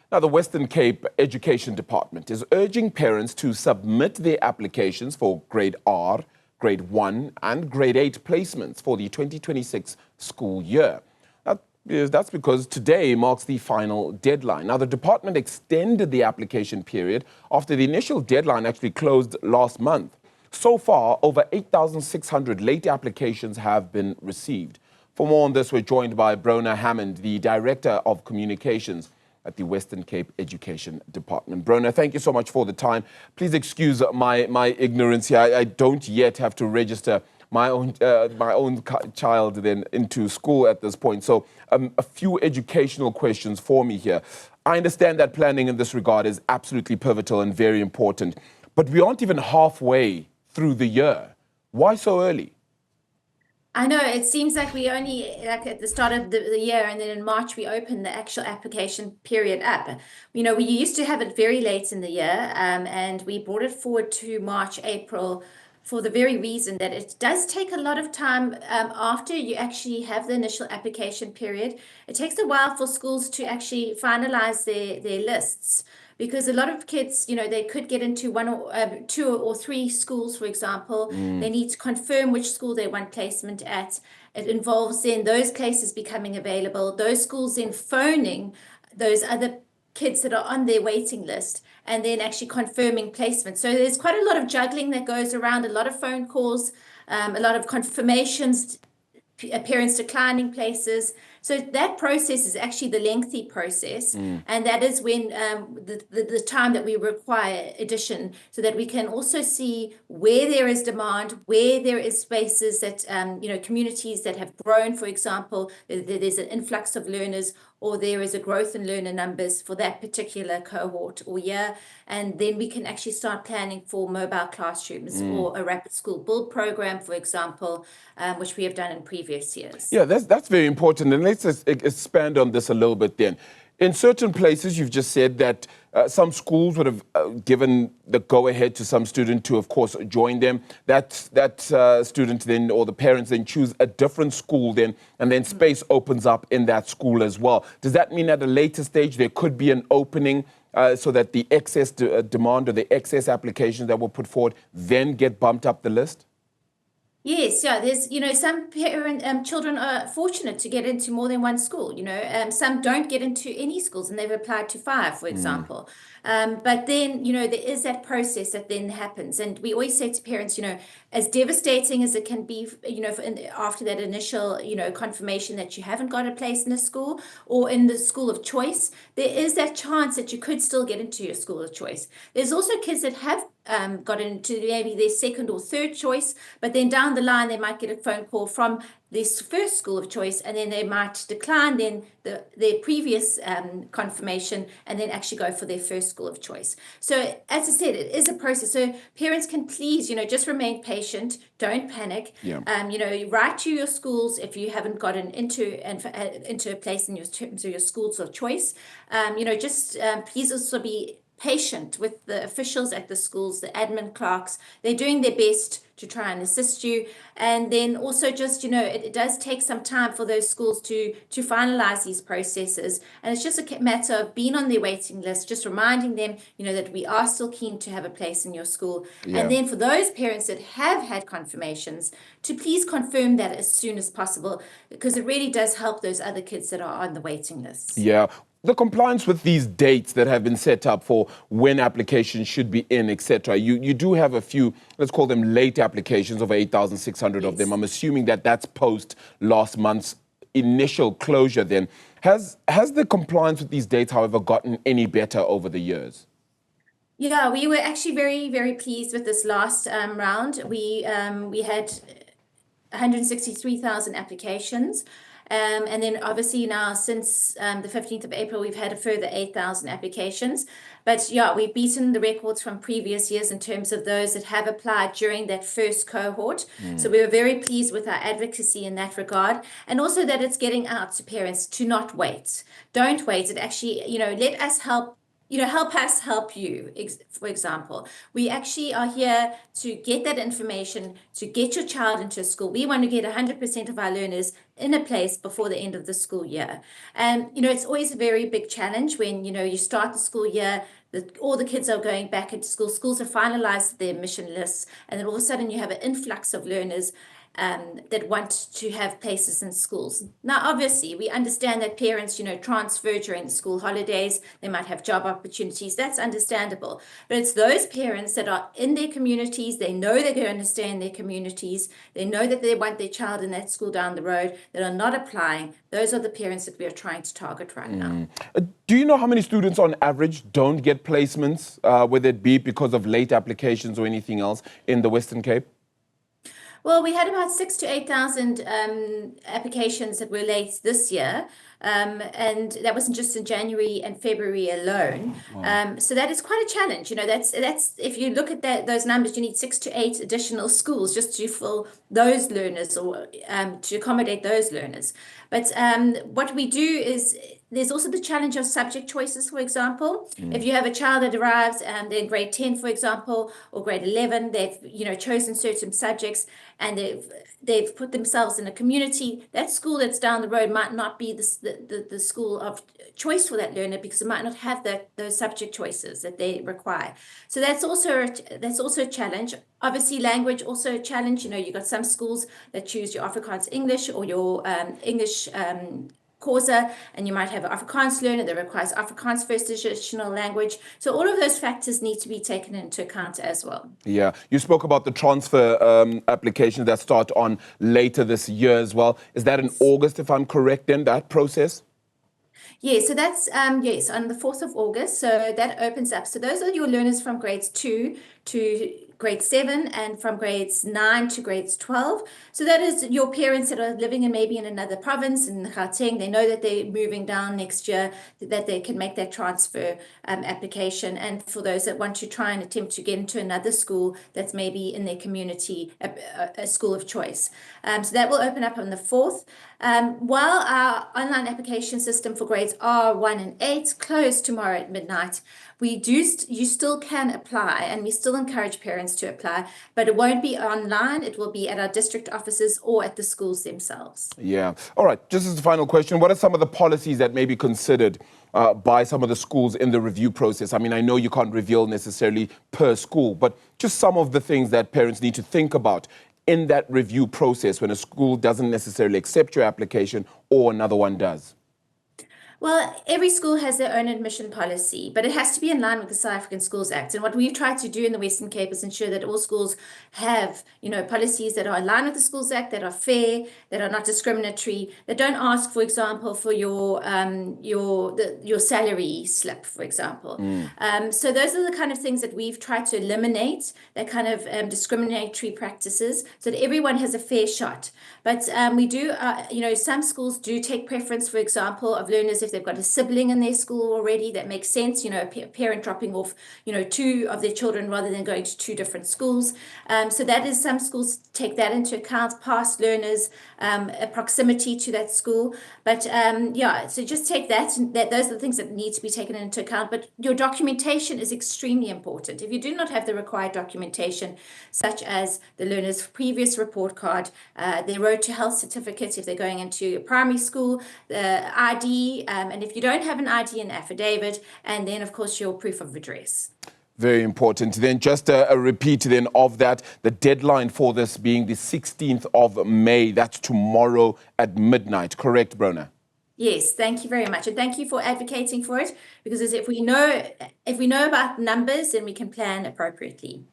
Now, the Western Cape Education Department is urging parents to submit their applications for Grade R, Grade 1 and Grade 8 placements for the 2026 school year. That's because today marks the final deadline. Now, the department extended the application period after the initial deadline actually closed last month. So far, over 8,600 late applications have been received. For more on this, we're joined by Bronagh Hammond, the Director of Communications at the Western Cape Education Department. Bronagh, thank you so much for the time. Please excuse my ignorance here. I don't yet have to register my own child then into school at this point. So a few educational questions for me here. I understand that planning in this regard is absolutely pivotal and very important, but we aren't even halfway through the year. Why so early? I know, it seems like we only, like at the start of the year, and then in March we open the actual application period up. You know, we used to have it very late in the year, and we brought it forward to March, April, for the very reason that it does take a lot of time after you actually have the initial application period. It takes a while for schools to actually finalize their lists, because a lot of kids, you know, they could get into one or two or three schools, for example. They need to confirm which school they want placement at. It involves then those places becoming available, those schools then phoning those other kids that are on their waiting list, and then actually confirming placement. So there's quite a lot of juggling that goes around, a lot of phone calls, a lot of confirmations, parents declining places. So that process is actually the lengthy process, and that is when the time that we require addition, so that we can also see where there is demand, where there is spaces that you know, communities that have grown, for example, there's an influx of learners, or there is a growth in learner numbers for that particular cohort or year, and then we can actually start planning for mobile classrooms or a rapid school build program, for example, which we have done in previous years. Yeah, that's very important, and let's expand on this a little bit then. In certain places, you've just said that some schools would have given the go-ahead to some student to, of course, join them. That student then, or the parents then, choose a different school then, and then space opens up in that school as well. Does that mean at a later stage there could be an opening so that the excess demand or the excess applications that were put forward then get bumped up the list? Yes, yeah, there's, you know, some children are fortunate to get into more than one school, you know, some don't get into any schools and they've applied to 5, for example. But then, you know, there is that process that then happens. And we always say to parents, you know, as devastating as it can be, you know, after that initial, you know, confirmation that you haven't got a place in a school or in the school of choice, there is that chance that you could still get into your school of choice. There's also kids that have got into maybe their second or third choice, but then down the line they might get a phone call from this first school of choice, and then they might decline then their previous confirmation and then actually go for their first school of choice. So as I said, it is a process. So parents can please, you know, just remain patient, don't panic. You know, write to your schools if you haven't gotten into a place in your schools of choice. You know, just please also be patient with the officials at the schools, the admin clerks. They're doing their best to try and assist you. And then also just, you know, it does take some time for those schools to finalize these processes. And it's just a matter of being on their waiting list, just reminding them, you know, that we are still keen to have a place in your school. And then for those parents that have had confirmations, to please confirm that as soon as possible, because it really does help those other kids that are on the waiting list. Yeah. The compliance with these dates that have been set up for when applications should be in, etc. You do have a few, let's call them late applications, over 8,600 of them. I'm assuming that that's post last month's initial closure then. Has the compliance with these dates, however, gotten any better over the years? Yeah, we were actually very, very pleased with this last round. We had 163,000 applications. And then obviously now since the 15th of April, we've had a further 8,000 applications. But yeah, we've beaten the records from previous years in terms of those that have applied during that first cohort. So we were very pleased with our advocacy in that regard. And also that it's getting out to parents to not wait. Don't wait. It actually, you know, let us help help us help you, for example. We actually are here to get that information, to get your child into a school. We want to get 100% of our learners in a place before the end of the school year. And, it's always a very big challenge when, you start the school year, all the kids are going back into school, schools have finalized their admission lists, and then all of a sudden you have an influx of learners that want to have places in schools. Now, obviously, we understand that parents, transfer during the school holidays. They might have job opportunities. That's understandable. But it's those parents that are in their communities. They know they're going to stay in their communities. They know that they want their child in that school down the road, that are not applying. Those are the parents that we are trying to target right now. Do you know how many students on average don't get placements, whether it be because of late applications or anything else in the Western Cape? Well, we had about 6,000 to 8,000 applications that were late this year, and that wasn't just in January and February alone. Wow. So that is quite a challenge. That's if you look at those numbers, you need 6 to 8 additional schools just to fill those learners or to accommodate those learners. But what we do is there's also the challenge of subject choices, for example. If you have a child that arrives they're in grade 10, for example, or grade 11, they've chosen certain subjects and they've put themselves in a community. That school that's down the road might not be the school of choice for that learner because it might not have those subject choices that they require. So that's also a challenge. Obviously, language also a challenge. You've got some schools that choose your Afrikaans English or your English Xhosa, and you might have an Afrikaans learner that requires Afrikaans first additional language. So all of those factors need to be taken into account as well. Yeah, you spoke about the transfer applications that start on later this year as well. Is that in August, if I'm correct, in that process? Yeah, so that's, yes, on the 4th of August. So that opens up. So those are your learners from grades 2 to grade 7 and from grades 9 to grades 12. So that is your parents that are living maybe in another province in Gauteng. They know that they're moving down next year, that they can make that transfer application. And for those that want to try and attempt to get into another school that's maybe in their community, a school of choice. So that will open up on the 4th. While our online application system for grades R1 and 8 closed tomorrow at midnight, you still can apply, and we still encourage parents to apply, but it won't be online. It will be at our district offices or at the schools themselves. Yeah. All right. Just as a final question, what are some of the policies that may be considered by some of the schools in the review process? I mean, I know you can't reveal necessarily per school, but just some of the things that parents need to think about in that review process when a school doesn't necessarily accept your application or another one does. Well, every school has their own admission policy, but it has to be in line with the South African Schools Act. And what we've tried to do in the Western Cape is ensure that all schools have, policies that are in line with the Schools Act, that are fair, that are not discriminatory, that don't ask, for example, for your salary slip, for example. So those are the kind of things that we've tried to eliminate, that kind of discriminatory practices, so that everyone has a fair shot. But we do, some schools do take preference, for example, of learners if they've got a sibling in their school already. That makes sense, a parent dropping off, 2 of their children rather than going to 2 different schools. So that is, some schools take that into account, past learners, a proximity to that school. But so just take that those are the things that need to be taken into account. But your documentation is extremely important. If you do not have the required documentation, such as the learner's previous report card, their road to health certificate if they're going into a primary school, the ID, and if you don't have an ID, an affidavit, and then, of course, your proof of address. Very important. Then just a repeat then of that, the deadline for this being the 16th of May. That's tomorrow at midnight. Correct, Bronagh? Yes, thank you very much. And thank you for advocating for it, because if we know about numbers, then we can plan appropriately.